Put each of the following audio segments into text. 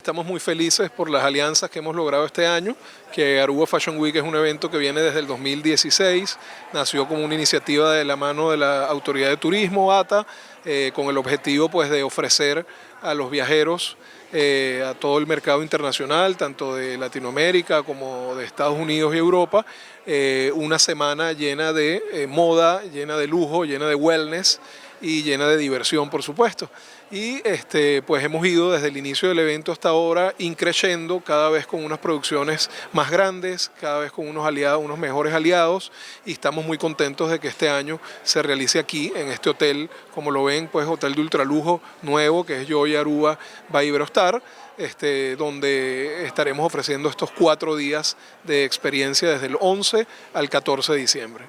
estamos muy felices por las alianzas que hemos logrado este año, que Aruba Fashion Week es un evento que viene desde el 2016, nació como una iniciativa de la mano de la Autoridad de Turismo, ATA, con el objetivo pues, de ofrecer a los viajeros, a todo el mercado internacional, tanto de Latinoamérica como de Estados Unidos y Europa, una semana llena de moda, llena de lujo, llena de wellness y llena de diversión, por supuesto. Y pues hemos ido desde el inicio del evento hasta ahora increciendo cada vez con unas producciones más grandes, cada vez con unos aliados, unos mejores aliados, y estamos muy contentos de que este año se realice aquí, en este hotel, como lo ven, pues hotel de ultralujo nuevo, que es Joya Aruba by Iberostar, donde estaremos ofreciendo estos 4 días de experiencia desde el 11 al 14 de diciembre.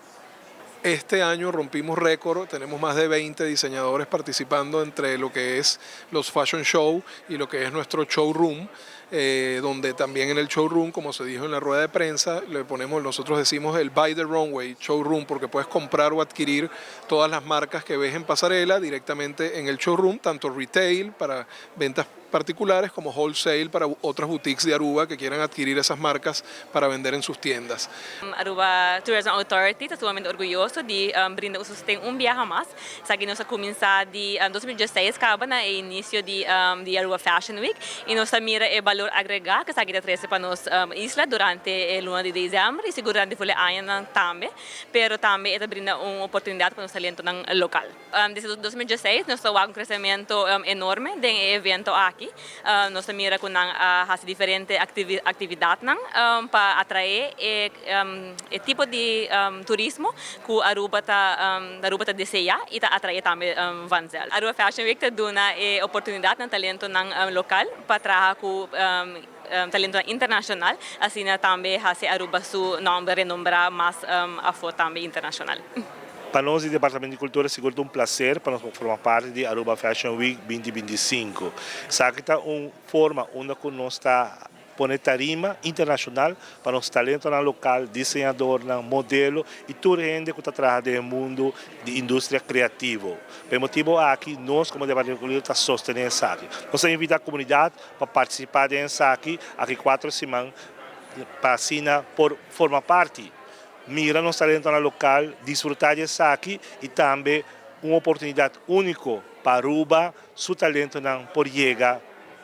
Este año rompimos récord, tenemos más de 20 diseñadores participando entre lo que es los fashion show y lo que es nuestro showroom, donde también en el showroom, como se dijo en la rueda de prensa, nosotros decimos el Buy the Runway showroom, porque puedes comprar o adquirir todas las marcas que ves en pasarela directamente en el showroom, tanto retail para ventas particulares como wholesale para otras boutiques de Aruba que quieran adquirir esas marcas para vender en sus tiendas. Aruba Tourism Authority está sumamente orgulhoso de brindar um viaje más. Aquí nos comienza de 2016 acaba na início de Aruba Fashion Week e nos mira o valor agregado que aqui traz para nos isla durante o luna de dezembro e seguramente foi ano também, pero também está brinda uma oportunidade para nos talento local. Desde 2016 nós temos um crescimento enorme de evento aqui. Nós mira com diferentes atividades para atrair o tipo de turismo que Aruba está deseja e está atrair também vanzel. Aruba Fashion Week está dando a oportunidade no talento local para trabalhar com talento internacional, assim também hace Aruba su nome renombrar mais a fora também internacional. Para nós, do Departamento de Cultura, é seguro um prazer para nós formar parte de Aruba Fashion Week 2025. Sabe que é uma forma onde nós está pondo tarima internacional para os talentos local, desenhador, modelo e toda gente que está trabalhando no mundo de indústria criativa. Por motivo aqui, nós, como Departamento de Cultura, estamos sustentando isso aqui. Nós invitamos a comunidade para participar disso aqui 4 semanas, para por formar parte. Mira nos talentos local, desfrutar disso aqui e também uma oportunidade única para Aruba, seu talento por chegar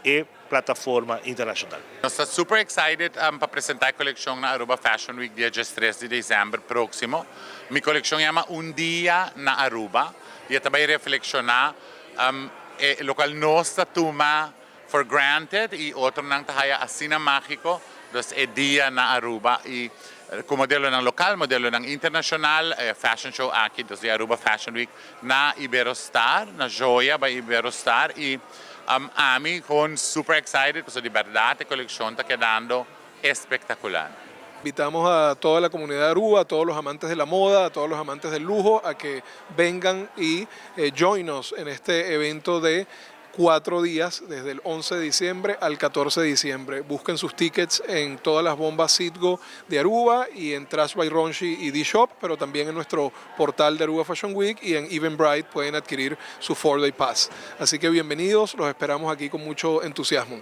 e plataforma internacional. Nós estamos super excited para apresentar a coleção na Aruba Fashion Week dia 3 de dezembro próximo. Minha coleção chama Dia na Aruba e também reflexionar o local nós toma for granted e outro não tahaya asina mágico dos Dia na Aruba e com modelo ng local, modelo ng international, fashion show aqui dos Aruba Fashion Week na Iberostar, na Joya by Iberostar e ami con super excited porque de verdade a colección está quedando espectacular. Invitamos a toda la comunidad de Aruba, a todos los amantes de la moda, a todos los amantes del lujo, a que vengan y join us en este evento de 4 días, desde el 11 de diciembre al 14 de diciembre. Busquen sus tickets en todas las bombas Citgo de Aruba y en Trash by Ronchi y D-Shop, pero también en nuestro portal de Aruba Fashion Week y en Eventbrite pueden adquirir su 4-day pass. Así que bienvenidos, los esperamos aquí con mucho entusiasmo.